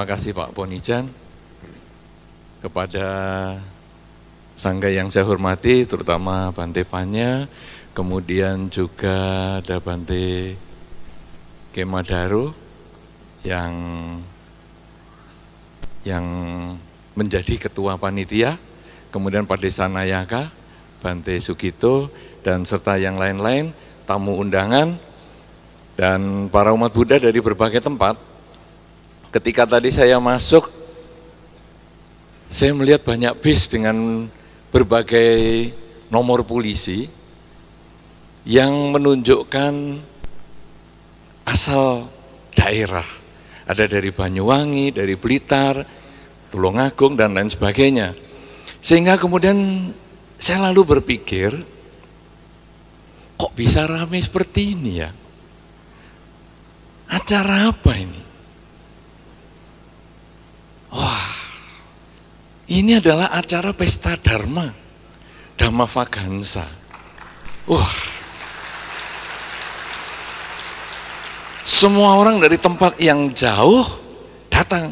Terima kasih Pak Ponijan. Kepada sangga yang saya hormati, terutama Bante Panya, kemudian juga ada Bante Kemadaro yang menjadi ketua panitia, kemudian Pak Desa Nayaka, Bante Sugito, dan serta yang lain-lain, tamu undangan, dan para umat Buddha dari berbagai tempat. Ketika tadi saya masuk, saya melihat banyak bis dengan berbagai nomor polisi yang menunjukkan asal daerah. Ada dari Banyuwangi, dari Blitar, Tulungagung, dan lain sebagainya. Sehingga kemudian saya lalu berpikir, kok bisa ramai seperti ini ya? Acara apa ini? Wah, ini adalah acara pesta Dharma, Dhamma Vagansa. Wah, semua orang dari tempat yang jauh datang.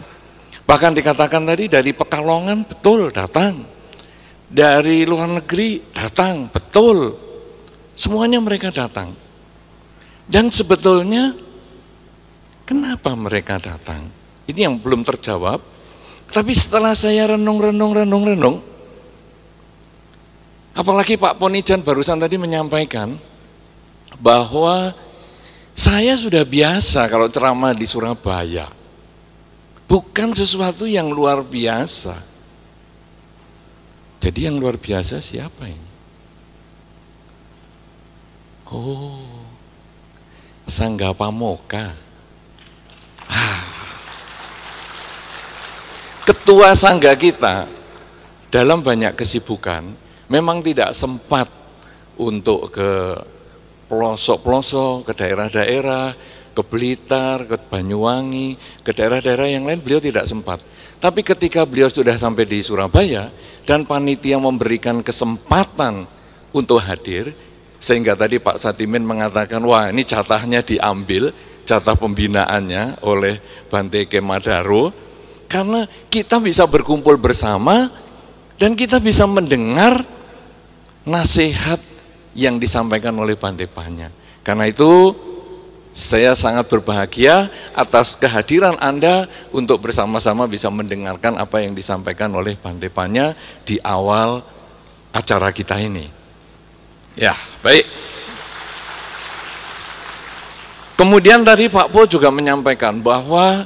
Bahkan dikatakan tadi dari Pekalongan, betul datang. Dari luar negeri datang, betul. Semuanya mereka datang. Dan sebetulnya kenapa mereka datang? Ini yang belum terjawab. Tapi setelah saya renung, apalagi Pak Ponijan barusan tadi menyampaikan bahwa saya sudah biasa kalau ceramah di Surabaya. Bukan sesuatu yang luar biasa. Jadi yang luar biasa siapa ini? Oh, Sangga Pamoka. Ketua sangga kita dalam banyak kesibukan memang tidak sempat untuk ke pelosok-pelosok, ke daerah-daerah, ke Blitar, ke Banyuwangi, ke daerah-daerah yang lain beliau tidak sempat. Tapi ketika beliau sudah sampai di Surabaya dan panitia memberikan kesempatan untuk hadir, sehingga tadi Pak Satimin mengatakan, wah ini jatahnya diambil, jatah pembinaannya oleh Bante Kemadaro, karena kita bisa berkumpul bersama dan kita bisa mendengar nasihat yang disampaikan oleh Bante Panya. Karena itu saya sangat berbahagia atas kehadiran Anda untuk bersama-sama bisa mendengarkan apa yang disampaikan oleh Bante Panya di awal acara kita ini. Ya, baik. Kemudian tadi Pak Po juga menyampaikan bahwa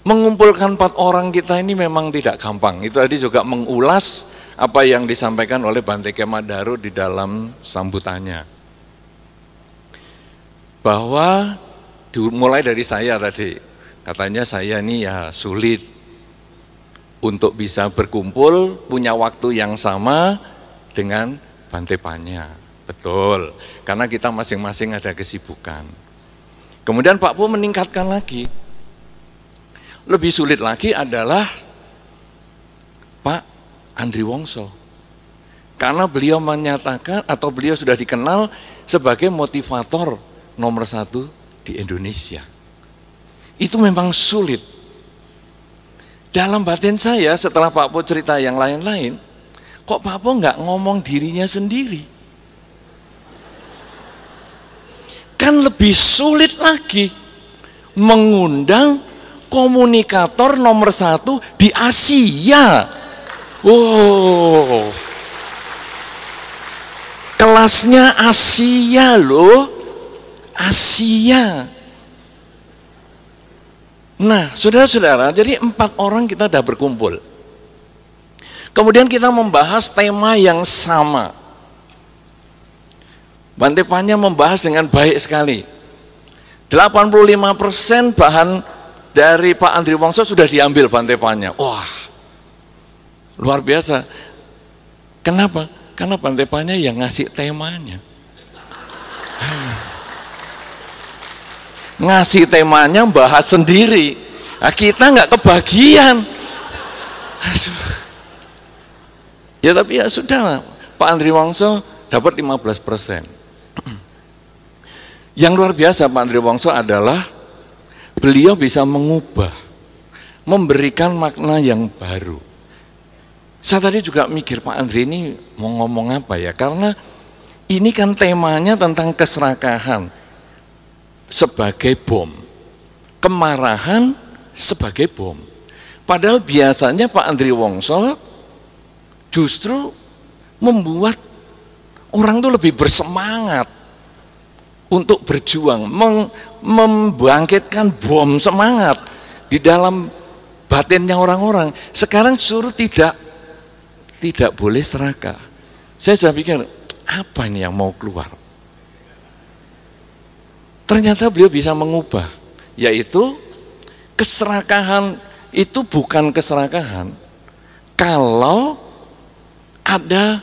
mengumpulkan 4 orang kita ini memang tidak gampang. Itu tadi juga mengulas apa yang disampaikan oleh Bante Kemadaro di dalam sambutannya. Bahwa dimulai dari saya tadi, katanya saya ini ya sulit untuk bisa berkumpul, punya waktu yang sama dengan Bante Panya. Betul, karena kita masing-masing ada kesibukan. Kemudian Pak Po meningkatkan lagi. Lebih sulit lagi adalah Pak Andri Wongso. Karena beliau menyatakan atau beliau sudah dikenal sebagai motivator nomor 1 di Indonesia. Itu memang sulit. Dalam batin saya setelah Pak Po cerita yang lain-lain, kok Pak Po nggak ngomong dirinya sendiri? Kan lebih sulit lagi mengundang komunikator nomor 1 di Asia. Wow, kelasnya Asia loh, Asia. Nah, saudara-saudara, jadi 4 orang kita sudah berkumpul. Kemudian kita membahas tema yang sama. Bante Panya membahas dengan baik sekali. 85% bahan dari Pak Andri Wongso sudah diambil Bante Panya. Wah, luar biasa. Kenapa? Karena Bante Panya yang ngasih temanya. Ngasih temanya, bahas sendiri. Nah, kita nggak kebagian. Aduh. Ya tapi ya sudah, Pak Andri Wongso dapat 15%. Yang luar biasa Pak Andri Wongso adalah beliau bisa mengubah memberikan makna yang baru. Saya tadi juga mikir, Pak Andri ini mau ngomong apa ya, karena ini kan temanya tentang keserakahan sebagai bom, kemarahan sebagai bom. Padahal biasanya Pak Andri Wongso justru membuat orang itu lebih bersemangat untuk berjuang, membangkitkan bom semangat di dalam batinnya orang-orang. Sekarang suruh tidak boleh serakah. Saya sudah pikir, apa ini yang mau keluar? Ternyata beliau bisa mengubah, yaitu keserakahan itu bukan keserakahan kalau ada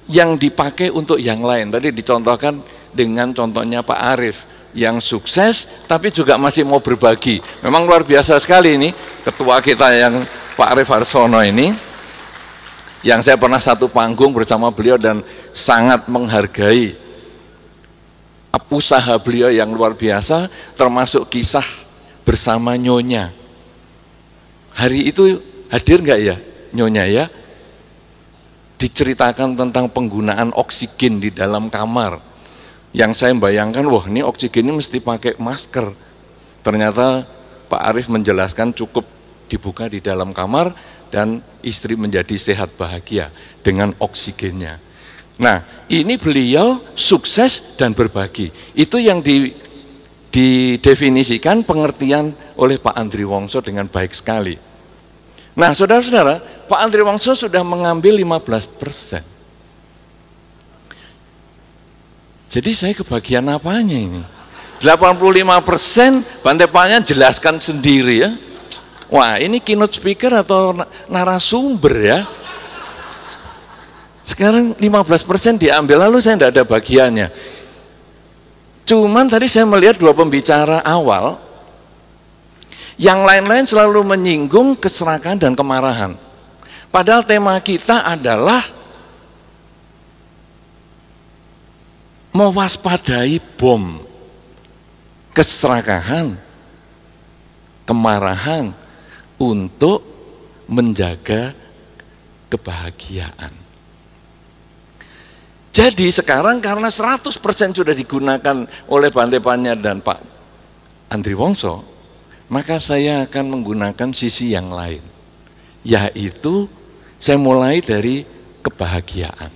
yang dipakai untuk yang lain. Tadi dicontohkan dengan contohnya Pak Arief yang sukses tapi juga masih mau berbagi. Memang luar biasa sekali ini ketua kita yang Pak Arief Harsono ini, yang saya pernah satu panggung bersama beliau dan sangat menghargai usaha beliau yang luar biasa, termasuk kisah bersama Nyonya. Hari itu hadir nggak ya Nyonya ya? Diceritakan tentang penggunaan oksigen di dalam kamar. Yang saya bayangkan, wah ini oksigen ini mesti pakai masker. Ternyata Pak Arief menjelaskan cukup dibuka di dalam kamar dan istri menjadi sehat bahagia dengan oksigennya. Nah, ini beliau sukses dan berbagi. Itu yang didefinisikan pengertian oleh Pak Andri Wongso dengan baik sekali. Nah, saudara-saudara, Pak Andri Wongso sudah mengambil 15%. Jadi saya kebagian apanya ini? 85% Bante Panya jelaskan sendiri ya. Wah, ini keynote speaker atau narasumber ya. Sekarang 15% diambil, lalu saya tidak ada bagiannya. Cuman tadi saya melihat dua pembicara awal, yang lain-lain selalu menyinggung keserakahan dan kemarahan. Padahal tema kita adalah mewaspadai bom keserakahan, kemarahan untuk menjaga kebahagiaan. Jadi sekarang karena 100% sudah digunakan oleh Bante Panya dan Pak Andri Wongso, maka saya akan menggunakan sisi yang lain, yaitu saya mulai dari kebahagiaan.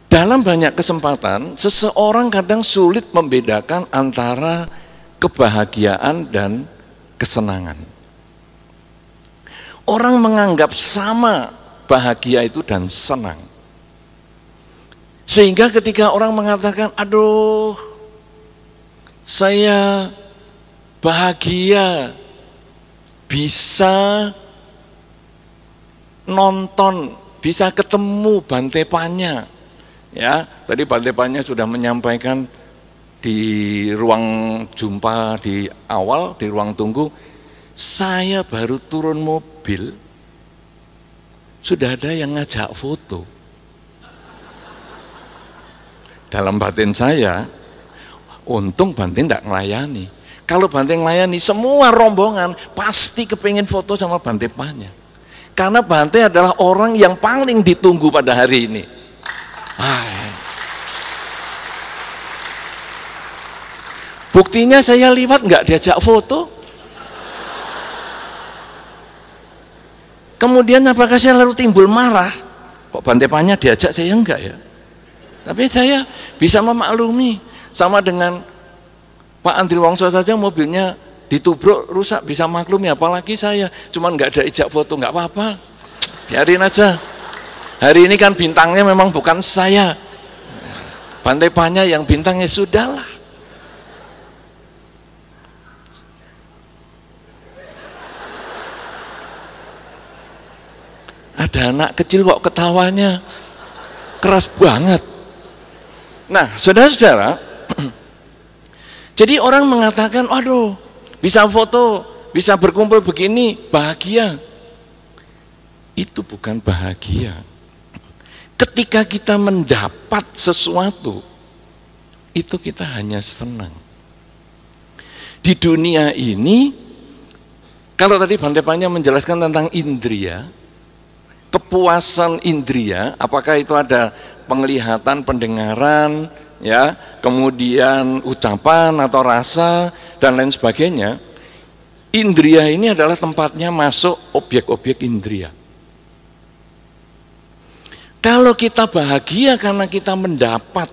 Dalam banyak kesempatan, seseorang kadang sulit membedakan antara kebahagiaan dan kesenangan. Orang menganggap sama bahagia itu dan senang. Sehingga ketika orang mengatakan, aduh, saya bahagia bisa nonton, bisa ketemu Bante Panya. Ya, tadi Bante Panya sudah menyampaikan di ruang jumpa di awal, di ruang tunggu, saya baru turun mobil, sudah ada yang ngajak foto. Dalam batin saya, untung Bante tidak melayani. Kalau Bante melayani, semua rombongan pasti kepingin foto sama Bante Panya. Karena Bante adalah orang yang paling ditunggu pada hari ini. Buktinya saya liwat nggak diajak foto. Kemudian apakah saya lalu timbul marah? Kok Bante Panya diajak, saya enggak ya? Tapi saya bisa memaklumi. Sama dengan Pak Andri Wongso saja mobilnya ditubruk rusak, bisa maklumi, apalagi saya. Cuman nggak ada ijak foto, nggak apa-apa, biarin aja. Hari ini kan bintangnya memang bukan saya, Bante Panya yang bintangnya, sudahlah. Ada anak kecil kok ketawanya keras banget. Nah, saudara-saudara, jadi orang mengatakan, aduh, bisa foto, bisa berkumpul begini, bahagia. Itu bukan bahagia. Ketika kita mendapat sesuatu, itu kita hanya senang. Di dunia ini Kalau tadi Bante Panya menjelaskan tentang indria, kepuasan indria, apakah itu ada penglihatan, pendengaran, ya, kemudian ucapan atau rasa dan lain sebagainya. Indria ini adalah tempatnya masuk objek-objek indria. Kalau kita bahagia karena kita mendapat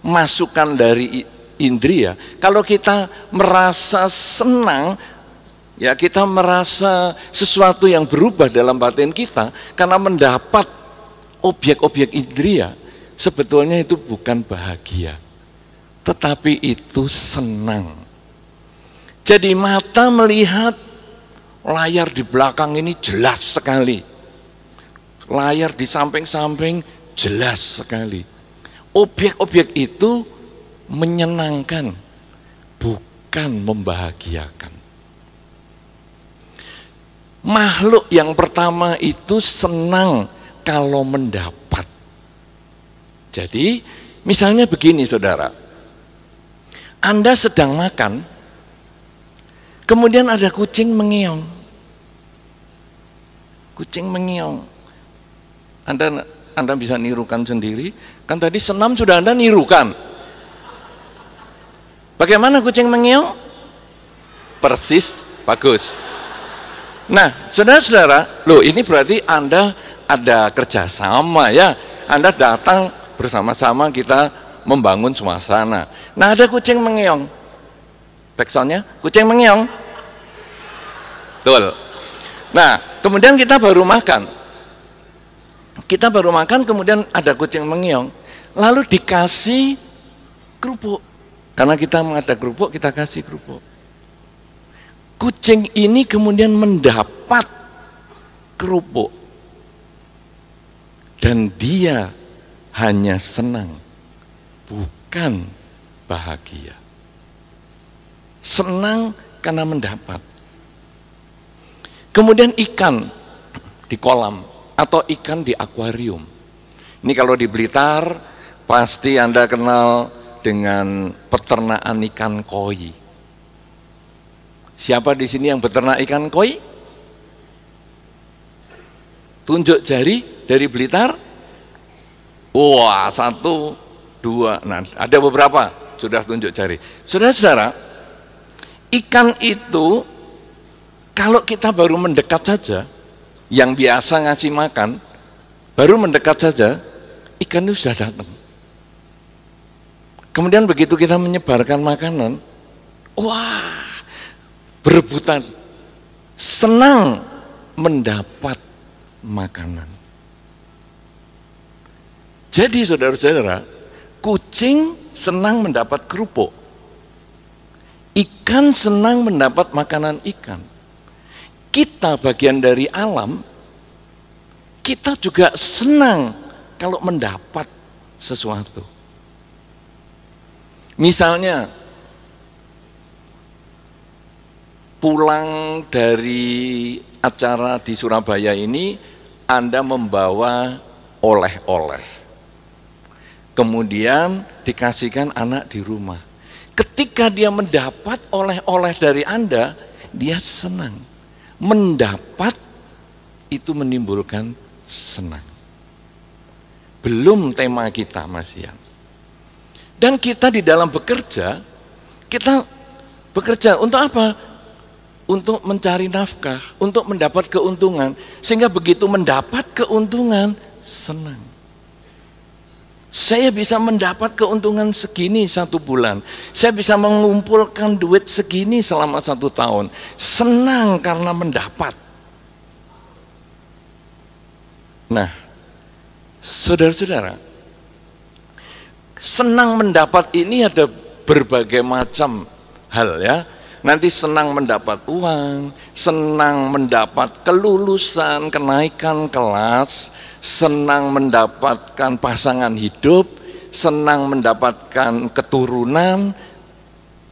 masukan dari indria, kalau kita merasa senang, ya, kita merasa sesuatu yang berubah dalam batin kita karena mendapat objek-objek indria, sebetulnya itu bukan bahagia, tetapi itu senang. Jadi mata melihat layar di belakang ini jelas sekali, layar di samping-samping jelas sekali. Objek-objek itu menyenangkan, bukan membahagiakan. Makhluk yang pertama itu senang kalau mendapat. Jadi misalnya begini saudara, Anda sedang makan, kemudian ada kucing mengeong. Kucing mengeong. Anda bisa nirukan sendiri, kan tadi senam sudah Anda nirukan. Bagaimana kucing mengeong? Persis, bagus. Nah, saudara-saudara, loh ini berarti Anda ada kerjasama ya. Anda datang bersama-sama kita membangun suasana. Nah, ada kucing mengeong. Backsoundnya, kucing mengeong. Betul. Nah, kemudian kita baru makan. Kita baru makan, kemudian ada kucing mengeong. Lalu dikasih kerupuk. Karena kita ada kerupuk, kita kasih kerupuk. Kucing ini kemudian mendapat kerupuk dan dia hanya senang, bukan bahagia. Senang karena mendapat. Kemudian ikan di kolam atau ikan di akuarium. Ini kalau di Blitar pasti Anda kenal dengan peternakan ikan koi. Siapa di sini yang beternak ikan koi? Tunjuk jari dari Blitar. Wah, 1, 2. Nah, ada beberapa sudah tunjuk jari. Saudara-saudara, ikan itu kalau kita baru mendekat saja, yang biasa ngasih makan, baru mendekat saja, ikan itu sudah datang. Kemudian begitu kita menyebarkan makanan, wah, berebutan, senang mendapat makanan. Jadi saudara-saudara, kucing senang mendapat kerupuk, ikan senang mendapat makanan ikan. Kita bagian dari alam, kita juga senang kalau mendapat sesuatu. Misalnya pulang dari acara di Surabaya ini, Anda membawa oleh-oleh, kemudian dikasihkan anak di rumah. Ketika dia mendapat oleh-oleh dari Anda, dia senang. Mendapat itu menimbulkan senang. Belum tema kita, Mas Ian. Dan kita di dalam bekerja, kita bekerja untuk apa? Untuk mencari nafkah, untuk mendapat keuntungan, sehingga begitu mendapat keuntungan, senang. Saya bisa mendapat keuntungan segini 1 bulan, saya bisa mengumpulkan duit segini selama 1 tahun, senang karena mendapat. Nah, saudara-saudara, senang mendapat ini ada berbagai macam hal ya. Nanti senang mendapat uang, senang mendapat kelulusan, kenaikan kelas, senang mendapatkan pasangan hidup, senang mendapatkan keturunan,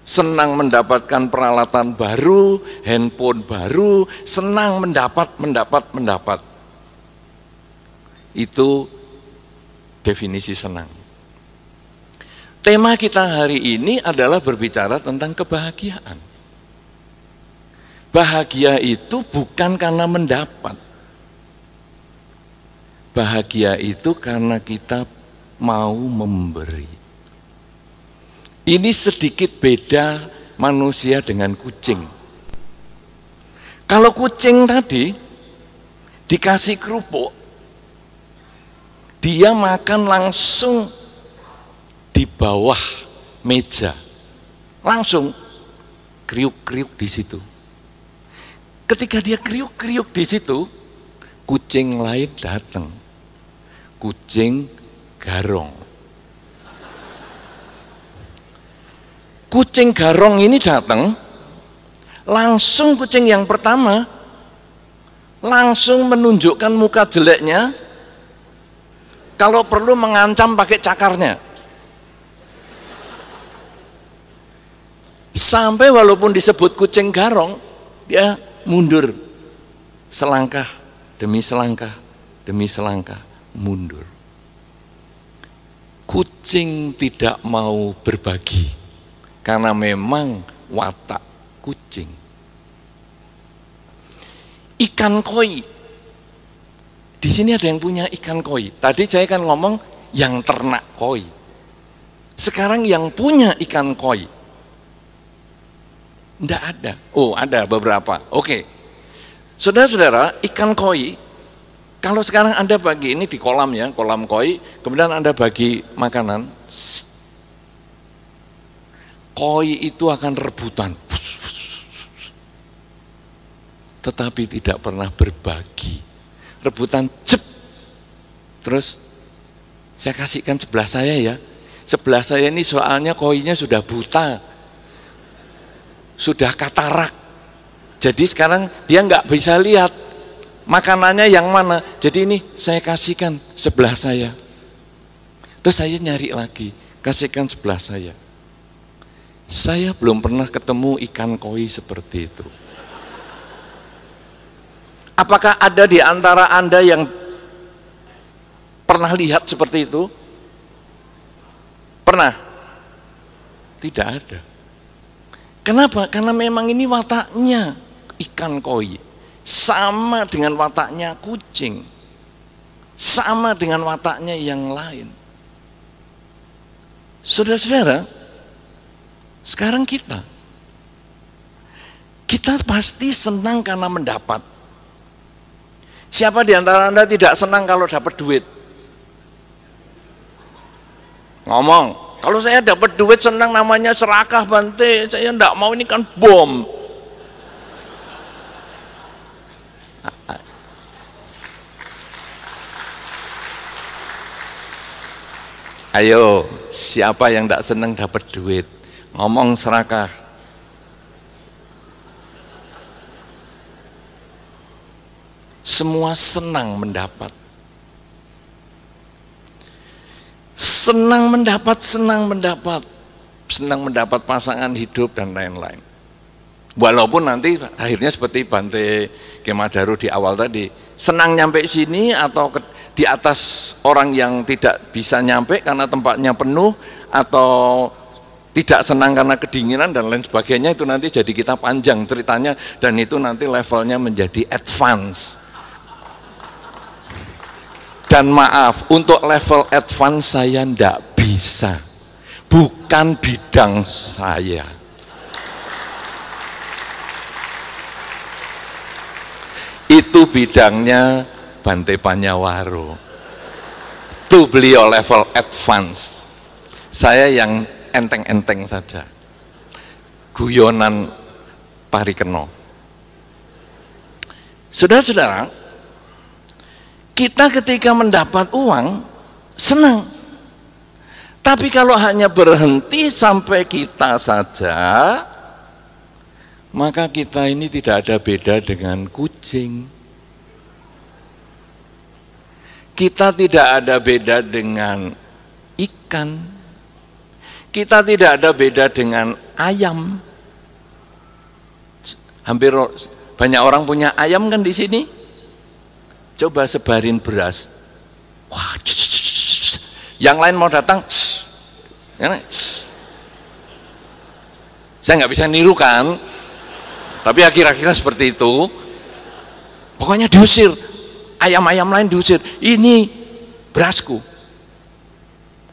senang mendapatkan peralatan baru, handphone baru, senang mendapat. Itu definisi senang. Tema kita hari ini adalah berbicara tentang kebahagiaan. bahagia itu bukan karena mendapat. Bahagia itu karena kita mau memberi. Ini sedikit beda manusia dengan kucing. Kalau kucing tadi dikasih kerupuk, dia makan langsung di bawah meja, langsung kriuk-kriuk di situ. Ketika dia kriuk-kriuk di situ, kucing lain datang, kucing garong. Kucing garong ini datang, langsung kucing yang pertama langsung menunjukkan muka jeleknya, kalau perlu mengancam pakai cakarnya. Sampai walaupun disebut kucing garong, dia mundur selangkah demi selangkah demi selangkah, mundur. Kucing tidak mau berbagi karena memang watak kucing. Ikan koi, di sini ada yang punya ikan koi. Tadi saya kan ngomong yang ternak koi, sekarang yang punya ikan koi enggak ada. Oh, ada beberapa. Oke. Saudara-saudara, ikan koi, kalau sekarang Anda bagi ini di kolam ya, kolam koi, kemudian Anda bagi makanan, koi itu akan rebutan. Tetapi tidak pernah berbagi. Rebutan, cep. Terus, saya kasihkan sebelah saya ya. Sebelah saya ini soalnya koinya sudah buta. Sudah katarak, jadi sekarang dia nggak bisa lihat makanannya yang mana. Jadi ini saya kasihkan sebelah saya, terus saya nyari lagi, kasihkan sebelah saya. Saya belum pernah ketemu ikan koi seperti itu. Apakah ada di antara Anda yang pernah lihat seperti itu? Pernah? Tidak ada. Kenapa? Karena memang ini wataknya ikan koi, sama dengan wataknya kucing, sama dengan wataknya yang lain. Saudara-saudara, sekarang kita pasti senang karena mendapat. Siapa di antara Anda tidak senang kalau dapat duit? Ngomong. Kalau saya dapat duit senang, namanya serakah Bante, saya enggak mau, ini kan bom. Ayo, siapa yang enggak senang dapat duit? Ngomong serakah. Semua senang mendapat. Senang mendapat pasangan hidup dan lain-lain. Walaupun nanti akhirnya seperti Bante Kemadaru di awal tadi, senang nyampe sini atau di atas orang yang tidak bisa nyampe karena tempatnya penuh, atau tidak senang karena kedinginan dan lain sebagainya, itu nanti jadi kita panjang ceritanya, dan itu nanti levelnya menjadi advance. Dan maaf, untuk level advance saya ndak bisa, bukan bidang saya. Itu bidangnya Bante Panyawaro, itu beliau level advance. Saya yang enteng-enteng saja, guyonan parikeno. Saudara-saudara, kita ketika mendapat uang senang, tapi kalau hanya berhenti sampai kita saja, maka kita ini tidak ada beda dengan kucing. Kita tidak ada beda dengan ikan. Kita tidak ada beda dengan ayam. Hampir banyak orang punya ayam kan di sini. Coba sebarin beras, wah, yang lain mau datang, saya nggak bisa niru kan, tapi kira-kira seperti itu. Pokoknya diusir, ayam-ayam lain diusir, ini berasku.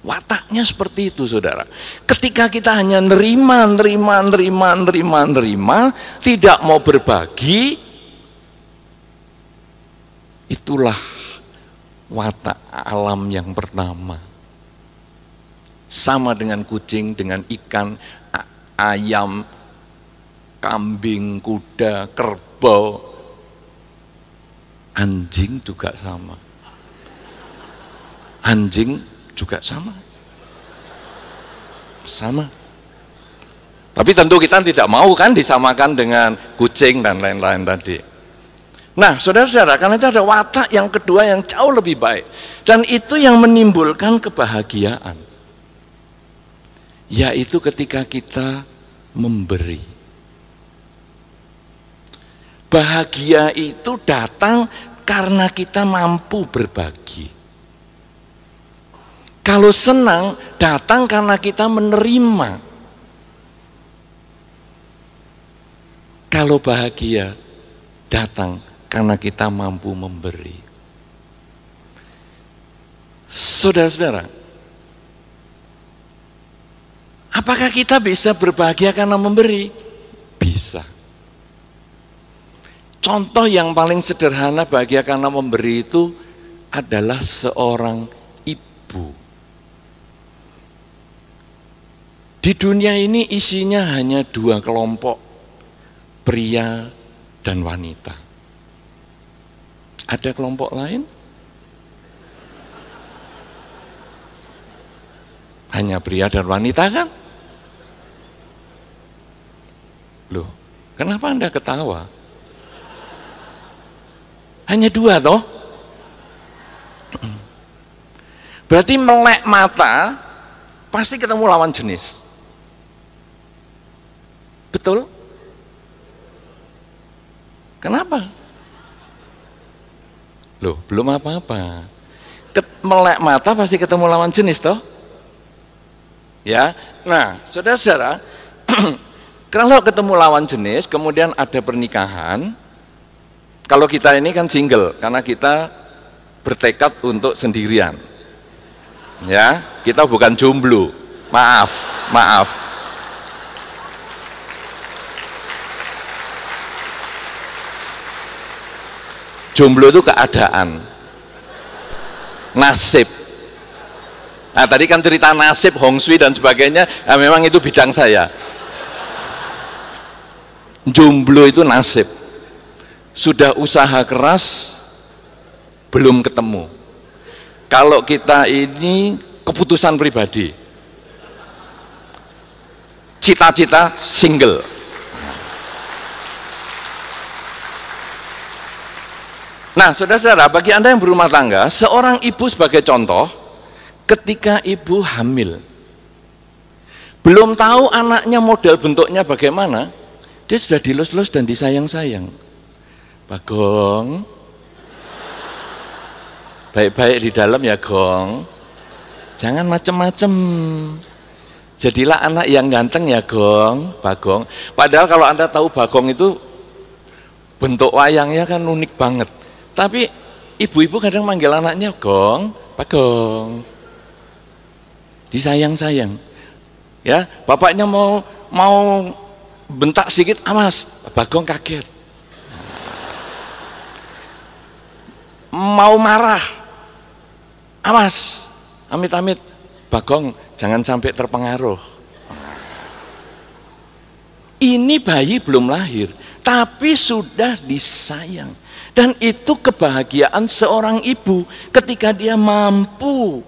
Wataknya seperti itu, saudara. Ketika kita hanya nerima, tidak mau berbagi, itulah watak alam yang pertama. Sama dengan kucing, dengan ikan, ayam, kambing, kuda, kerbau, anjing juga sama. Anjing juga sama. Sama. Tapi tentu kita tidak mau kan disamakan dengan kucing dan lain-lain tadi. Nah, saudara-saudara, karena itu ada watak yang kedua yang jauh lebih baik. Dan itu yang menimbulkan kebahagiaan. Yaitu ketika kita memberi. Bahagia itu datang karena kita mampu berbagi. Kalau senang datang karena kita menerima. Kalau bahagia datang karena kita mampu memberi. Saudara-saudara, apakah kita bisa berbahagia karena memberi? Bisa. Contoh yang paling sederhana bahagia karena memberi itu adalah seorang ibu. Di dunia ini isinya hanya dua kelompok, pria dan wanita. Ada kelompok lain? Hanya pria dan wanita kan? Loh, kenapa Anda ketawa? Hanya dua toh? Berarti melek mata pasti ketemu lawan jenis. Betul? Kenapa? Loh, belum apa-apa. Melek mata pasti ketemu lawan jenis toh? Ya. Nah, saudara-saudara, kalau ketemu lawan jenis, kemudian ada pernikahan. Kalau kita ini kan single, karena kita bertekad untuk sendirian. Ya, kita bukan jomblo. Maaf. Jomblo itu keadaan, nasib. Nah, tadi kan cerita nasib, Hong Sui dan sebagainya, nah, memang itu bidang saya. Jomblo itu nasib. Sudah usaha keras, belum ketemu. Kalau kita ini keputusan pribadi, cita-cita single. Nah, saudara-saudara, bagi Anda yang berumah tangga, seorang ibu sebagai contoh, ketika ibu hamil, belum tahu anaknya model bentuknya bagaimana, dia sudah dilus-lus dan disayang-sayang. Bagong, baik-baik di dalam ya Gong, jangan macem-macem, jadilah anak yang ganteng ya Gong, Bagong. Padahal kalau Anda tahu Bagong itu bentuk wayangnya kan unik banget, tapi ibu-ibu kadang manggil anaknya Gong, Bagong, disayang-sayang. Ya, bapaknya mau bentak sedikit, awas, Bagong kaget. Mau marah, awas, amit-amit, Bagong jangan sampai terpengaruh. Ini bayi belum lahir, tapi sudah disayang. Dan itu kebahagiaan seorang ibu ketika dia mampu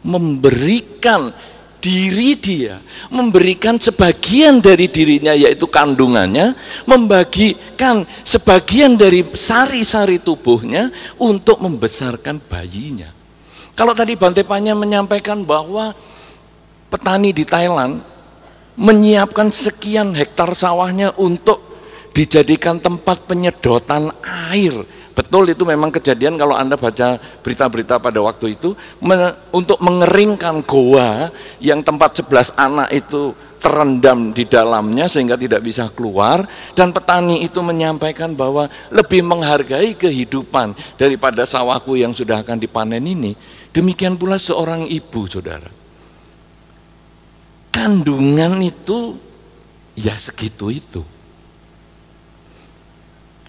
memberikan diri dia, memberikan sebagian dari dirinya yaitu kandungannya, membagikan sebagian dari sari-sari tubuhnya untuk membesarkan bayinya. Kalau tadi Bante Panya menyampaikan bahwa petani di Thailand menyiapkan sekian hektar sawahnya untuk dijadikan tempat penyedotan air. Betul, itu memang kejadian kalau Anda baca berita-berita pada waktu itu, untuk mengeringkan goa yang tempat 11 anak itu terendam di dalamnya sehingga tidak bisa keluar, dan petani itu menyampaikan bahwa lebih menghargai kehidupan daripada sawahku yang sudah akan dipanen ini. Demikian pula seorang ibu, saudara. Kandungan itu ya segitu itu.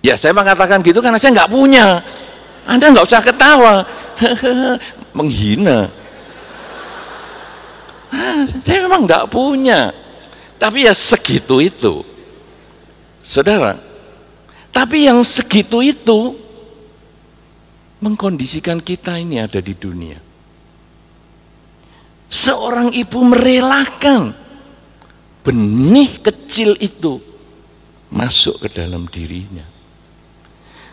Ya saya mengatakan gitu karena saya nggak punya. Anda nggak usah ketawa, menghina. Saya memang nggak punya, tapi ya segitu itu, saudara. Tapi yang segitu itu mengkondisikan kita ini ada di dunia. Seorang ibu merelakan benih kecil itu masuk ke dalam dirinya.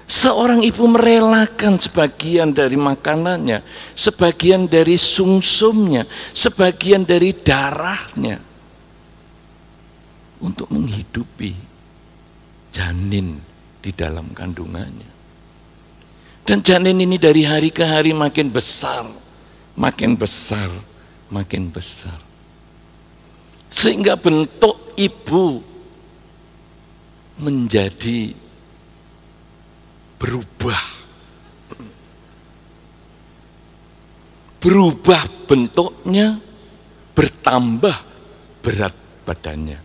Seorang ibu merelakan sebagian dari makanannya, sebagian dari sumsumnya, sebagian dari darahnya untuk menghidupi janin di dalam kandungannya. Dan janin ini dari hari ke hari makin besar, makin besar, makin besar. Sehingga bentuk ibu menjadi berubah bentuknya, bertambah berat badannya.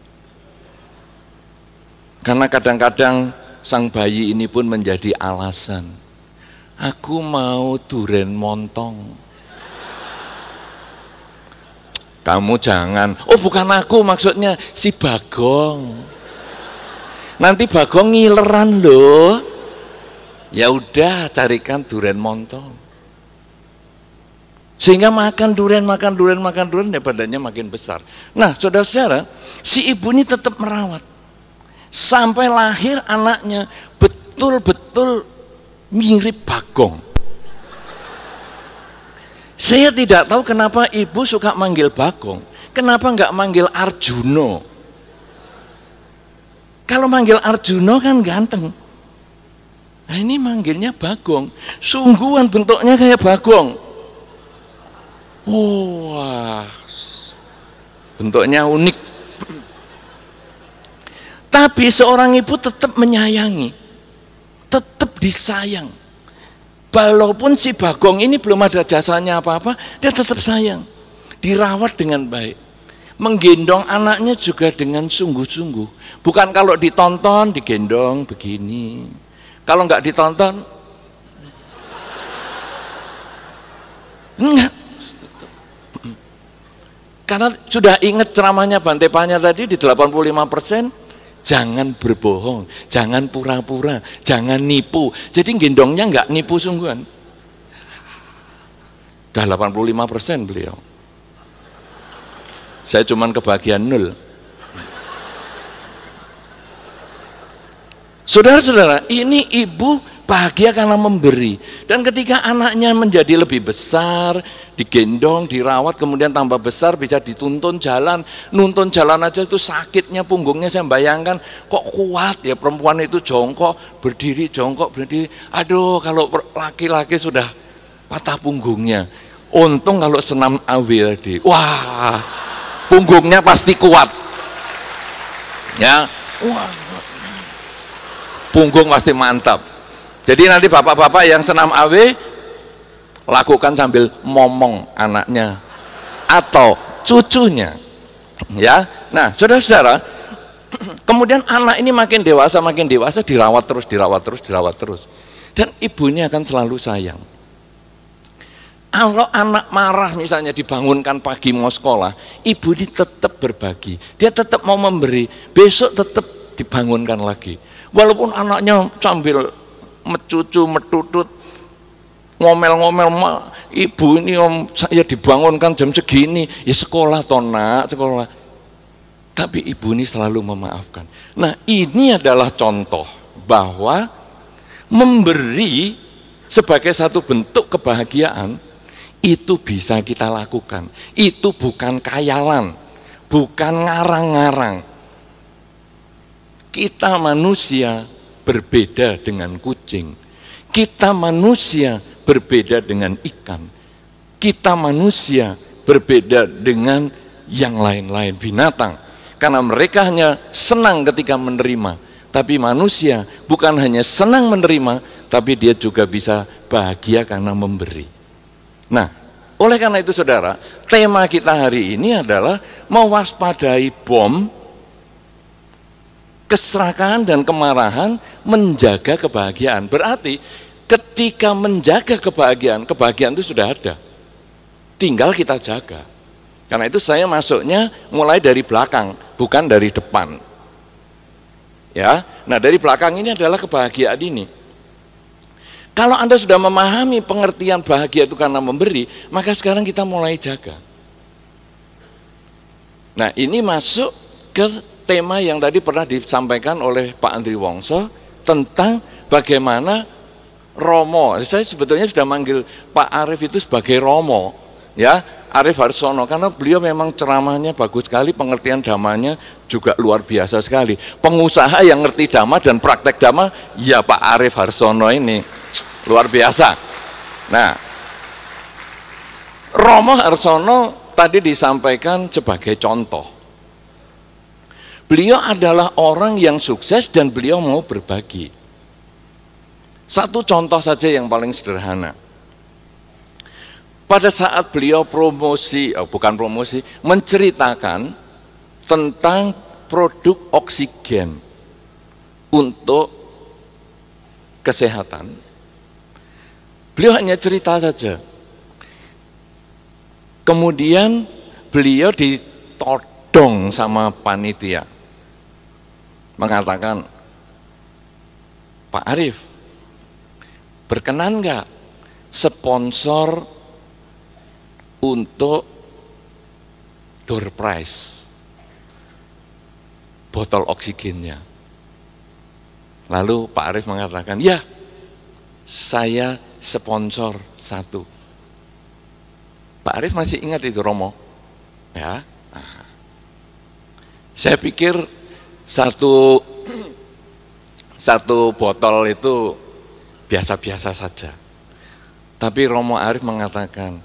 Karena kadang-kadang sang bayi ini pun menjadi alasan, aku mau duren montong. Kamu jangan, oh bukan aku maksudnya, si Bagong. Nanti Bagong ngileran loh. Ya udah, carikan duren montong. Sehingga makan duren, ya badannya makin besar. Nah, saudara-saudara, si ibu ini tetap merawat. Sampai lahir anaknya betul-betul mirip Bagong. Saya tidak tahu kenapa ibu suka manggil Bagong. Kenapa enggak manggil Arjuno? Kalau manggil Arjuno kan ganteng. Nah ini manggilnya Bagong, sungguhan bentuknya kayak Bagong. Wah, bentuknya unik. Tapi seorang ibu tetap menyayangi, tetap disayang. Walaupun si Bagong ini belum ada jasanya apa-apa, dia tetap sayang. Dirawat dengan baik. Menggendong anaknya juga dengan sungguh-sungguh. Bukan kalau ditonton, digendong begini. Kalau nggak ditonton, enggak. Karena sudah ingat ceramahnya Bante Panya tadi di 85%, jangan berbohong, jangan pura-pura, jangan nipu. Jadi gendongnya nggak nipu sungguhan. Udah 85% beliau. Saya cuman kebagian 0. Saudara-saudara, ini ibu bahagia karena memberi. Dan ketika anaknya menjadi lebih besar, digendong, dirawat, kemudian tambah besar, bisa dituntun jalan. Nuntun jalan aja itu sakitnya punggungnya, saya bayangkan kok kuat ya perempuan itu jongkok, berdiri, jongkok, berdiri. Aduh, kalau laki-laki sudah patah punggungnya. Untung kalau senam AW tadi, wah, punggungnya pasti kuat. Ya, wah. Punggung pasti mantap. Jadi nanti bapak-bapak yang senam AW lakukan sambil momong anaknya atau cucunya. Ya. Nah, saudara-saudara, kemudian anak ini makin dewasa dirawat terus. Dan ibunya akan selalu sayang. Kalau anak marah misalnya dibangunkan pagi mau sekolah, ibu ini tetap berbagi. Dia tetap mau memberi. Besok tetap dibangunkan lagi. Walaupun anaknya sambil mecucu, metutut, ngomel-ngomel, ibu ini om saya dibangunkan jam segini, ya sekolah toh nak, sekolah. Tapi ibu ini selalu memaafkan. Nah ini adalah contoh bahwa memberi sebagai satu bentuk kebahagiaan itu bisa kita lakukan. Itu bukan khayalan, bukan ngarang-ngarang. Kita manusia berbeda dengan kucing. Kita manusia berbeda dengan ikan. Kita manusia berbeda dengan yang lain-lain binatang. karena mereka hanya senang ketika menerima. Tapi manusia bukan hanya senang menerima, tapi dia juga bisa bahagia karena memberi. Nah, oleh karena itu saudara, tema kita hari ini adalah mewaspadai bom keserakahan dan kemarahan, menjaga kebahagiaan. Berarti ketika menjaga kebahagiaan, kebahagiaan itu sudah ada, tinggal kita jaga. Karena itu saya masuknya mulai dari belakang, bukan dari depan. Ya, nah dari belakang ini adalah kebahagiaan ini. Kalau Anda sudah memahami pengertian bahagia itu karena memberi, maka sekarang kita mulai jaga. Nah, ini masuk ke tema yang tadi pernah disampaikan oleh Pak Andri Wongso tentang bagaimana Romo. Saya sebetulnya sudah manggil Pak Arief itu sebagai Romo, ya, Arief Harsono, karena beliau memang ceramahnya bagus sekali, pengertian dhamanya juga luar biasa sekali. Pengusaha yang ngerti dhamma dan praktek dhamma, ya Pak Arief Harsono ini luar biasa. Nah, Romo Harsono tadi disampaikan sebagai contoh. Beliau adalah orang yang sukses dan beliau mau berbagi. Satu contoh saja yang paling sederhana. Pada saat beliau menceritakan tentang produk oksigen untuk kesehatan, beliau hanya cerita saja. Kemudian beliau ditodong sama panitia, mengatakan, Pak Arief, berkenan nggak sponsor untuk door prize botol oksigennya? Lalu Pak Arief mengatakan, ya, saya sponsor satu. Pak Arief masih ingat itu Romo? Ya. Nah, saya pikir satu botol itu biasa-biasa saja. Tapi Romo Arief mengatakan,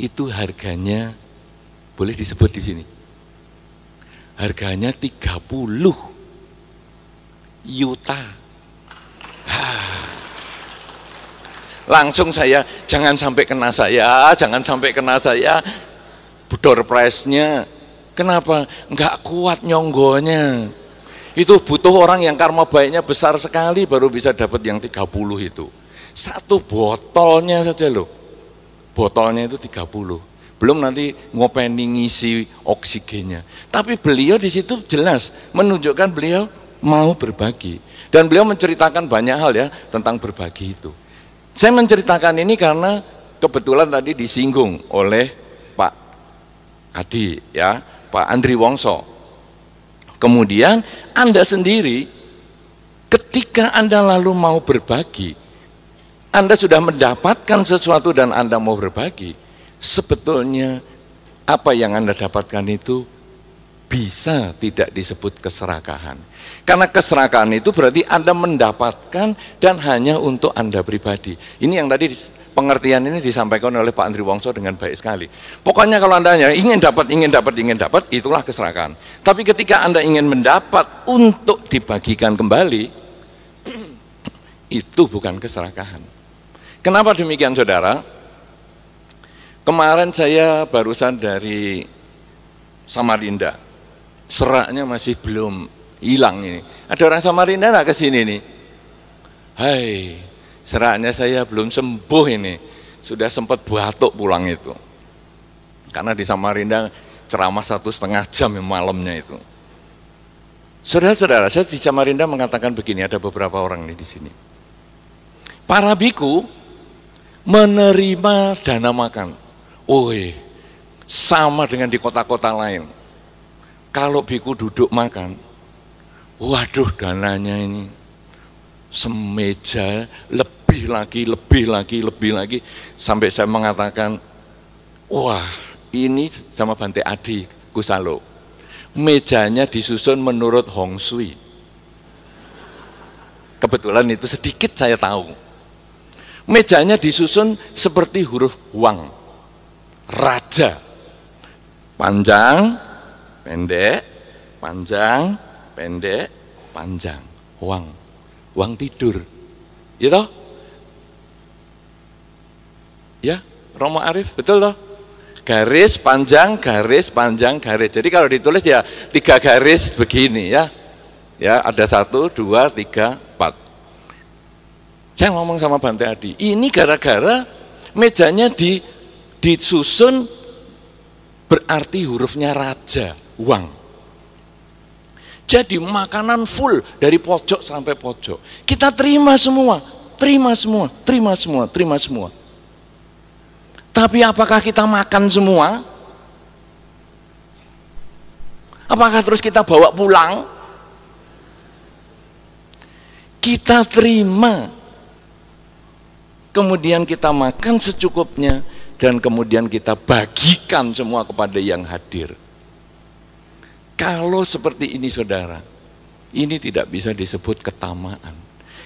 itu harganya boleh disebut di sini. Harganya 30 juta. Langsung saya, jangan sampai kena saya, jangan sampai kena saya. Door prize-nya, kenapa? Enggak kuat nyonggonya. Itu butuh orang yang karma baiknya besar sekali baru bisa dapat yang 30 itu. Satu botolnya saja loh. Botolnya itu 30. Belum nanti ngopeni ngisi oksigennya. Tapi beliau di situ jelas menunjukkan beliau mau berbagi. Dan beliau menceritakan banyak hal ya tentang berbagi itu. Saya menceritakan ini karena kebetulan tadi disinggung oleh Pak Adi, ya, Pak Andri Wongso. Kemudian Anda sendiri ketika Anda lalu mau berbagi, Anda sudah mendapatkan sesuatu dan Anda mau berbagi, sebetulnya apa yang Anda dapatkan itu bisa tidak disebut keserakahan. Karena keserakahan itu berarti Anda mendapatkan dan hanya untuk Anda pribadi. Ini yang tadi pengertian ini disampaikan oleh Pak Andri Wongso dengan baik sekali. Pokoknya kalau Anda hanya ingin dapat, itulah keserakahan. Tapi ketika Anda ingin mendapat untuk dibagikan kembali, itu bukan keserakahan. Kenapa demikian saudara? Kemarin saya barusan dari Samarinda, seraknya masih belum hilang ini. Ada orang Samarinda nggak kesini nih? Hai, seraknya saya belum sembuh ini, sudah sempat batuk pulang itu. Karena di Samarinda ceramah 1,5 jam malamnya itu. Saudara-saudara, saya di Samarinda mengatakan begini, ada beberapa orang nih di sini. Para biku menerima dana makan. Sama dengan di kota-kota lain. Kalau biku duduk makan, waduh dananya ini semeja lebih lagi, sampai saya mengatakan, wah ini sama Bante Adi Kusalo, mejanya disusun menurut Hong Shui. Kebetulan itu sedikit saya tahu. Mejanya disusun seperti huruf Wang, raja, panjang, pendek, panjang, pendek, panjang. Uang tidur. Gitu? Ya, Romo Arif, betul toh? Garis panjang, garis panjang, garis. Jadi kalau ditulis ya 3 garis begini ya. Ya, ada 1, 2, 3, 4. Saya ngomong sama Bante Adi, ini gara-gara mejanya disusun berarti hurufnya raja, uang. Jadi makanan full dari pojok sampai pojok. Kita terima semua, terima semua, terima semua, terima semua. Tapi apakah kita makan semua? Apakah terus kita bawa pulang? Kita terima, kemudian kita makan secukupnya, dan kemudian kita bagikan semua kepada yang hadir. Kalau seperti ini saudara, ini tidak bisa disebut ketamaan.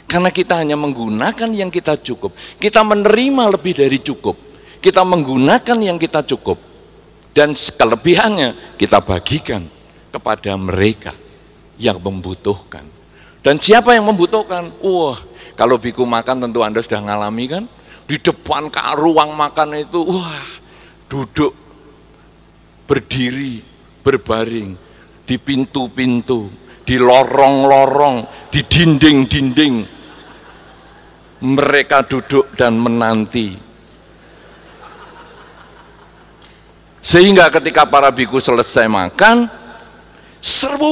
Karena kita hanya menggunakan yang kita cukup. Kita menerima lebih dari cukup. Kita menggunakan yang kita cukup. Dan kelebihannya kita bagikan kepada mereka yang membutuhkan. Dan siapa yang membutuhkan? Wah, kalau biku makan tentu Anda sudah ngalami kan? Di depan ruang makan itu, wah, duduk, berdiri, berbaring, di pintu-pintu, di lorong-lorong, di dinding-dinding. Mereka duduk dan menanti. Sehingga ketika para biku selesai makan, serbu,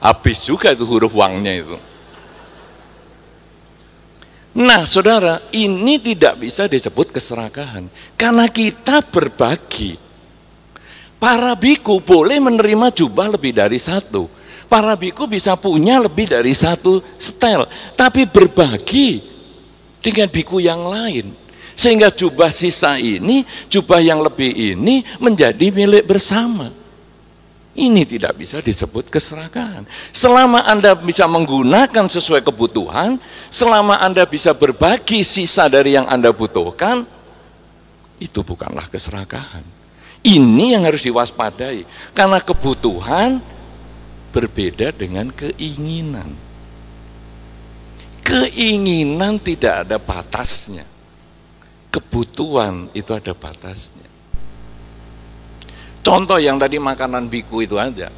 habis juga itu huruf uangnya itu. Nah saudara, ini tidak bisa disebut keserakahan karena kita berbagi. Para biku boleh menerima jubah lebih dari 1. Para biku bisa punya lebih dari 1 setel, tapi berbagi dengan biku yang lain. Sehingga jubah sisa ini, jubah yang lebih ini menjadi milik bersama. Ini tidak bisa disebut keserakahan. Selama Anda bisa menggunakan sesuai kebutuhan, selama Anda bisa berbagi sisa dari yang Anda butuhkan, itu bukanlah keserakahan. Ini yang harus diwaspadai, karena kebutuhan berbeda dengan keinginan. Keinginan tidak ada batasnya. Kebutuhan itu ada batasnya. Contoh yang tadi makanan biku itu aja.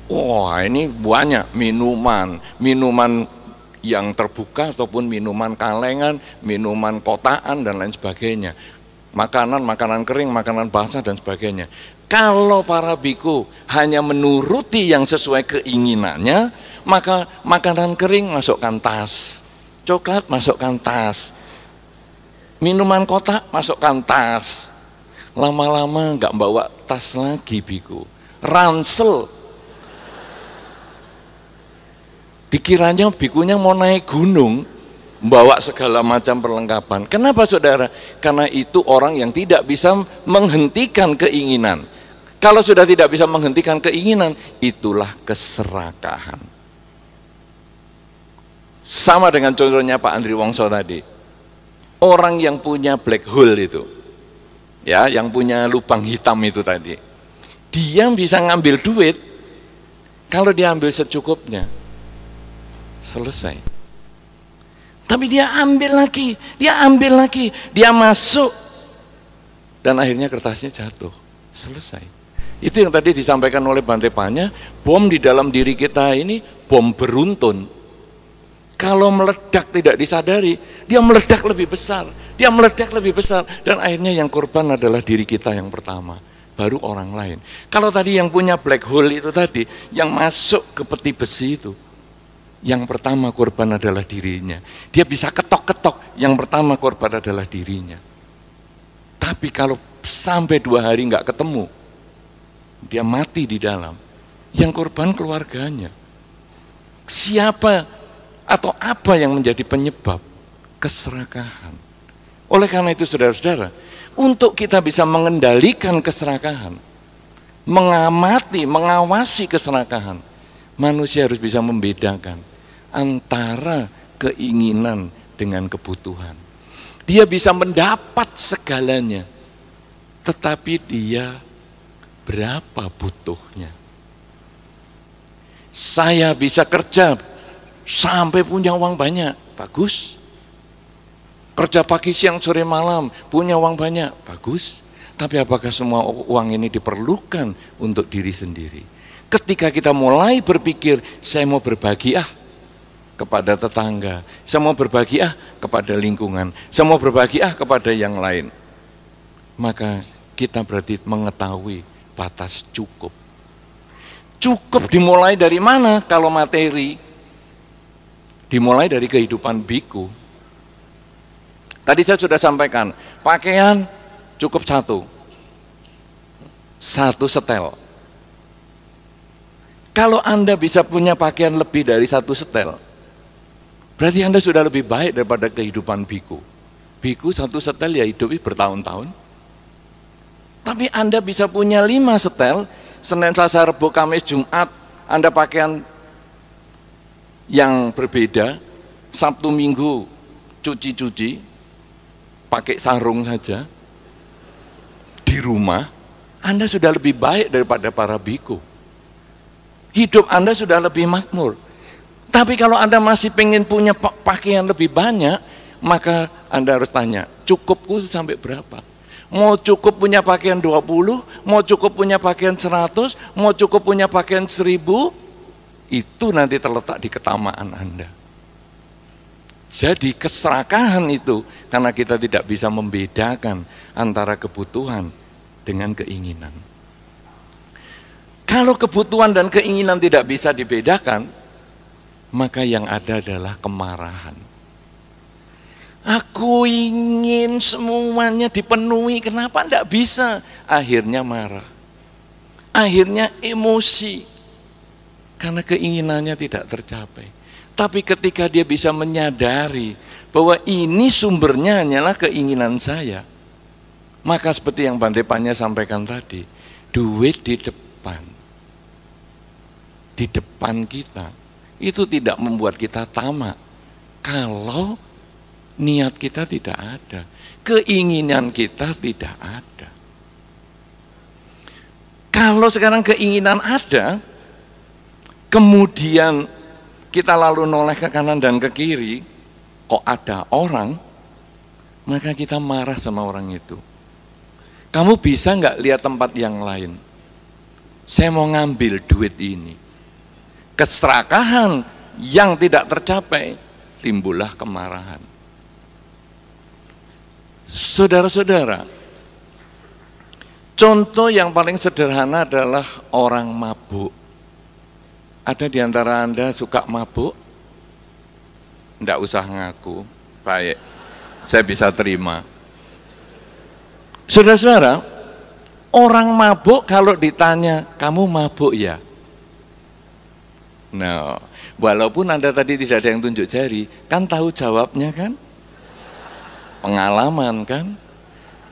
Wah, ini banyak minuman yang terbuka ataupun minuman kalengan, minuman kotaan dan lain sebagainya. Makanan kering, makanan basah dan sebagainya. Kalau para biku hanya menuruti yang sesuai keinginannya, maka makanan kering masukkan tas, coklat masukkan tas, minuman kotak masukkan tas. Lama-lama nggak bawa tas lagi biku, ransel. Dikiranya bikunya mau naik gunung, bawa segala macam perlengkapan. Kenapa saudara? Karena itu orang yang tidak bisa menghentikan keinginan. Kalau sudah tidak bisa menghentikan keinginan, itulah keserakahan. Sama dengan contohnya Pak Andri Wongso tadi. Orang yang punya black hole itu, ya, yang punya lubang hitam itu tadi, dia bisa ngambil duit kalau dia ambil secukupnya, selesai. Tapi dia ambil lagi, dia masuk, dan akhirnya kertasnya jatuh, selesai. Itu yang tadi disampaikan oleh Bante Panya, bom di dalam diri kita ini bom beruntun. Kalau meledak tidak disadari, dia meledak lebih besar, dan akhirnya yang korban adalah diri kita yang pertama, baru orang lain. Kalau tadi yang punya black hole itu tadi, yang masuk ke peti besi itu, yang pertama korban adalah dirinya. Dia bisa ketok-ketok, yang pertama korban adalah dirinya. Tapi kalau sampai 2 hari nggak ketemu, dia mati di dalam, yang korban keluarganya. Siapa atau apa yang menjadi penyebab? Keserakahan. Oleh karena itu saudara-saudara, untuk kita bisa mengendalikan keserakahan, mengamati, mengawasi keserakahan, manusia harus bisa membedakan antara keinginan dengan kebutuhan. Dia bisa mendapat segalanya, tetapi dia berapa butuhnya. Saya bisa kerja sampai punya uang banyak, bagus. Kerja pagi, siang, sore, malam, punya uang banyak, bagus. Tapi apakah semua uang ini diperlukan untuk diri sendiri? Ketika kita mulai berpikir, saya mau berbagi kepada tetangga, saya mau berbagi kepada lingkungan, saya mau berbagi kepada yang lain, maka kita berarti mengetahui batas cukup. Cukup dimulai dari mana kalau materi? Dimulai dari kehidupan biku. Tadi saya sudah sampaikan, pakaian cukup satu setel. Kalau Anda bisa punya pakaian lebih dari satu setel, berarti Anda sudah lebih baik daripada kehidupan biku. Biku satu setel ya hidupnya bertahun-tahun. Tapi Anda bisa punya 5 setel, Senin, Selasa, Rabu, Kamis, Jumat, Anda pakaian yang berbeda, Sabtu, Minggu, cuci-cuci, pakai sarung saja, di rumah, Anda sudah lebih baik daripada para biku. Hidup Anda sudah lebih makmur. Tapi kalau Anda masih pengen punya pakaian lebih banyak, maka Anda harus tanya, cukupku sampai berapa? Mau cukup punya pakaian 20, mau cukup punya pakaian 100, mau cukup punya pakaian 1000, itu nanti terletak di ketamaan Anda. Jadi keserakahan itu karena kita tidak bisa membedakan antara kebutuhan dengan keinginan. Kalau kebutuhan dan keinginan tidak bisa dibedakan, maka yang ada adalah kemarahan. Aku ingin semuanya dipenuhi, kenapa tidak bisa? Akhirnya marah, akhirnya emosi, karena keinginannya tidak tercapai. Tapi ketika dia bisa menyadari bahwa ini sumbernya hanyalah keinginan saya, maka seperti yang Bante Panya sampaikan tadi, duit di depan kita, itu tidak membuat kita tamak. Kalau niat kita tidak ada, keinginan kita tidak ada. Kalau sekarang keinginan ada, kemudian kita lalu noleh ke kanan dan ke kiri, kok ada orang, maka kita marah sama orang itu. Kamu bisa nggak lihat tempat yang lain? Saya mau ngambil duit ini. Keserakahan yang tidak tercapai, timbullah kemarahan. Saudara-saudara, contoh yang paling sederhana adalah orang mabuk. Ada di antara Anda suka mabuk? Tidak usah ngaku, baik, saya bisa terima. Saudara-saudara, orang mabuk kalau ditanya, kamu mabuk ya? Nah, walaupun Anda tadi tidak ada yang tunjuk jari, kan tahu jawabnya kan? Pengalaman kan?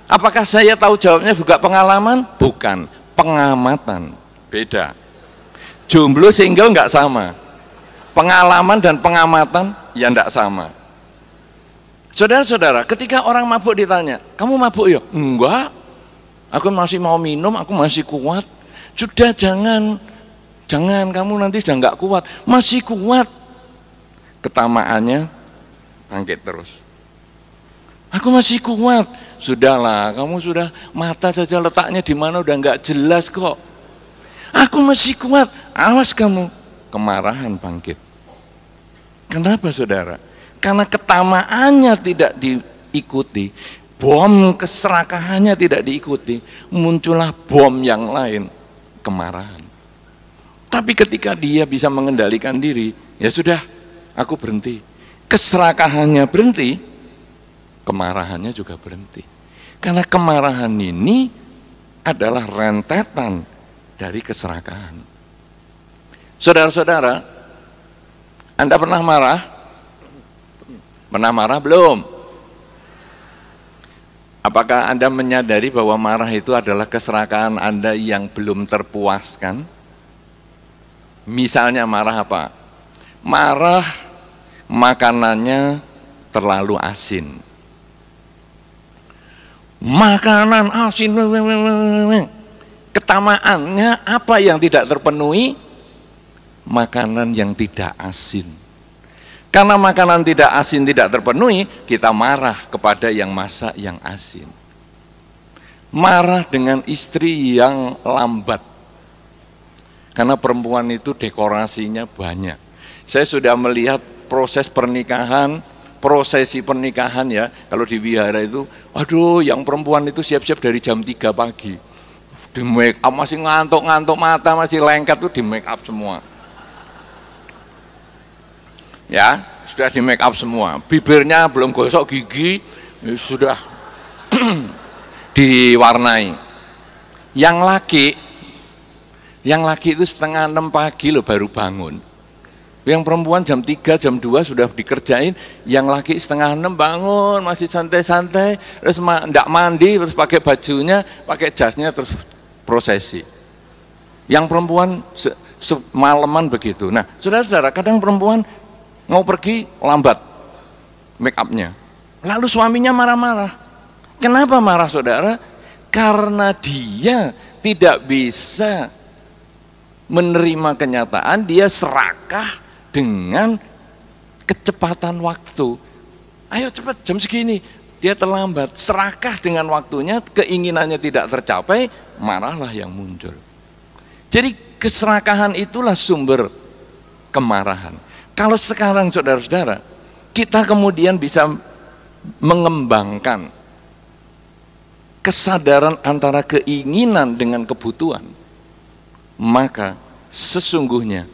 Apakah saya tahu jawabnya juga pengalaman? Bukan, pengamatan. Beda. Jomblo single nggak sama. Pengalaman dan pengamatan ya nggak sama. Saudara-saudara, ketika orang mabuk ditanya, kamu mabuk ya? Enggak, aku masih mau minum, aku masih kuat. Sudah jangan, kamu nanti sudah nggak kuat. Masih kuat. Ketamaannya bangkit terus. Aku masih kuat. Sudahlah, kamu sudah mata saja letaknya di mana udah nggak jelas kok. Aku masih kuat. Awas kamu, kemarahan bangkit. Kenapa saudara? Karena ketamaannya tidak diikuti, bom keserakahannya tidak diikuti, muncullah bom yang lain, kemarahan. Tapi ketika dia bisa mengendalikan diri, ya sudah, aku berhenti. Keserakahannya berhenti, kemarahannya juga berhenti. Karena kemarahan ini adalah rentetan dari keserakahan. Saudara-saudara, Anda pernah marah? Pernah marah belum? Apakah Anda menyadari bahwa marah itu adalah keserakahan Anda yang belum terpuaskan? Misalnya marah apa? Marah makanannya terlalu asin. Makanan asin, Ketamaannya apa yang tidak terpenuhi? Makanan yang tidak asin. Karena makanan tidak asin tidak terpenuhi, kita marah kepada yang masak yang asin. Marah dengan istri yang lambat. Karena perempuan itu dekorasinya banyak. Saya sudah melihat proses pernikahan, prosesi pernikahan ya, kalau di wihara itu, aduh yang perempuan itu siap-siap dari jam 3 pagi. Di make up masih ngantuk-ngantuk, mata masih lengket tuh di make up semua. Ya, sudah di make up semua. Bibirnya belum gosok gigi, sudah diwarnai. Yang laki itu setengah 6 pagi loh baru bangun. Yang perempuan jam 3, jam 2 sudah dikerjain. Yang laki setengah 6 bangun, masih santai-santai, terus enggak mandi, terus pakai bajunya, pakai jasnya, terus prosesi. Yang perempuan semalaman begitu. Nah, saudara-saudara, kadang perempuan mau pergi lambat make upnya. Lalu suaminya marah-marah. Kenapa marah, saudara? Karena dia tidak bisa menerima kenyataan, dia serakah dengan kecepatan waktu. Ayo cepat, jam segini, dia terlambat, serakah dengan waktunya, keinginannya tidak tercapai, marahlah yang muncul. Jadi keserakahan itulah sumber kemarahan. Kalau sekarang saudara-saudara, kita kemudian bisa mengembangkan kesadaran antara keinginan dengan kebutuhan, maka sesungguhnya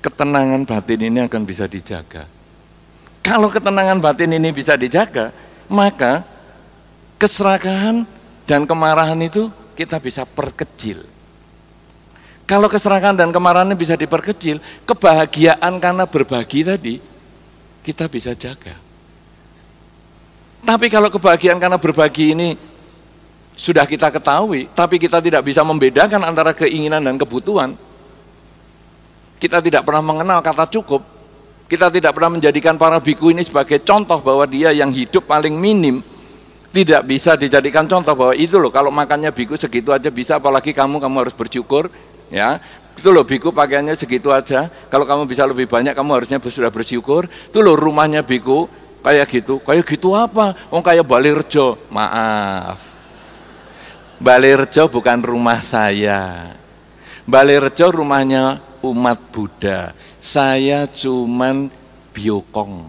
ketenangan batin ini akan bisa dijaga. Kalau ketenangan batin ini bisa dijaga, maka keserakahan dan kemarahan itu kita bisa perkecil. Kalau keserakahan dan kemarahan ini bisa diperkecil, kebahagiaan karena berbagi tadi kita bisa jaga. Tapi kalau kebahagiaan karena berbagi ini sudah kita ketahui, tapi kita tidak bisa membedakan antara keinginan dan kebutuhan, kita tidak pernah mengenal kata cukup, kita tidak pernah menjadikan para biku ini sebagai contoh bahwa dia yang hidup paling minim, tidak bisa dijadikan contoh bahwa itu loh, kalau makannya biku segitu aja bisa, apalagi kamu harus bersyukur, ya. Itu loh biku pakaiannya segitu aja, kalau kamu bisa lebih banyak kamu harusnya sudah bersyukur. Itu loh rumahnya biku kayak gitu apa? Kayak Balirjo. Maaf, Balirjo bukan rumah saya. Balirjo rumahnya umat Buddha. Saya cuman biokong.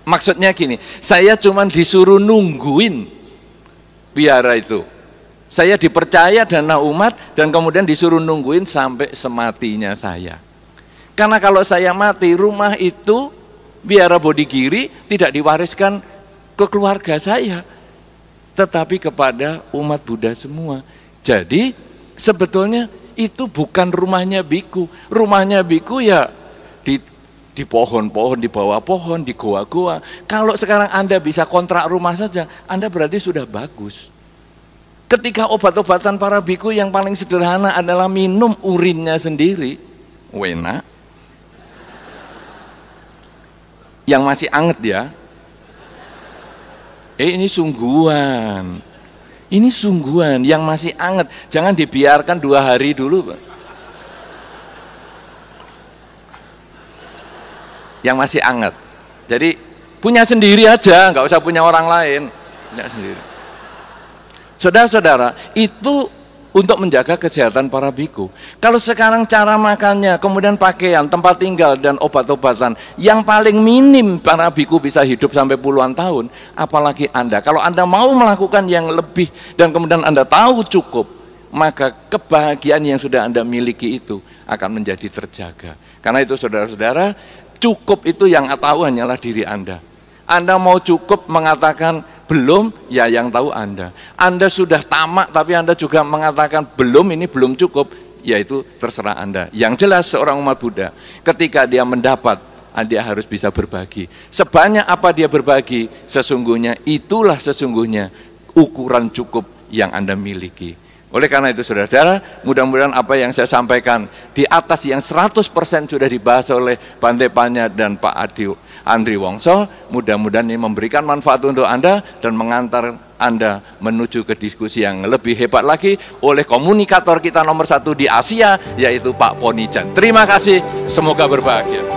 Maksudnya gini, saya cuman disuruh nungguin biara itu. Saya dipercaya dana umat dan kemudian disuruh nungguin sampai sematinya saya. Karena kalau saya mati, rumah itu biara Bodhigiri tidak diwariskan ke keluarga saya, tetapi kepada umat Buddha semua. Jadi sebetulnya itu bukan rumahnya biku. Rumahnya biku ya di pohon-pohon, di bawah pohon, di goa-goa. Kalau sekarang Anda bisa kontrak rumah saja, Anda berarti sudah bagus. Ketika obat-obatan para biku yang paling sederhana adalah minum urinnya sendiri, wena, yang masih anget ya. Ini sungguhan. Ini sungguhan yang masih anget. Jangan dibiarkan 2 hari dulu, Pak. Yang masih anget. Jadi punya sendiri aja, nggak usah punya orang lain. Punya sendiri. Saudara-saudara, itu untuk menjaga kesehatan para biku. Kalau sekarang cara makannya, kemudian pakaian, tempat tinggal, dan obat-obatan yang paling minim para biku bisa hidup sampai puluhan tahun, apalagi Anda. Kalau Anda mau melakukan yang lebih dan kemudian Anda tahu cukup, maka kebahagiaan yang sudah Anda miliki itu akan menjadi terjaga. Karena itu saudara-saudara, cukup itu yang tahu hanyalah diri Anda. Anda mau cukup mengatakan belum, ya yang tahu Anda. Anda sudah tamak tapi Anda juga mengatakan belum, ini belum cukup, yaitu terserah Anda. Yang jelas seorang umat Buddha ketika dia mendapat, dia harus bisa berbagi. Sebanyak apa dia berbagi, sesungguhnya itulah sesungguhnya ukuran cukup yang Anda miliki. Oleh karena itu saudara-saudara, mudah-mudahan apa yang saya sampaikan di atas yang 100% sudah dibahas oleh Bante Panya dan Pak Andri Wongso, mudah-mudahan ini memberikan manfaat untuk Anda dan mengantar Anda menuju ke diskusi yang lebih hebat lagi oleh komunikator kita nomor 1 di Asia, yaitu Pak Ponijan. Terima kasih, semoga berbahagia.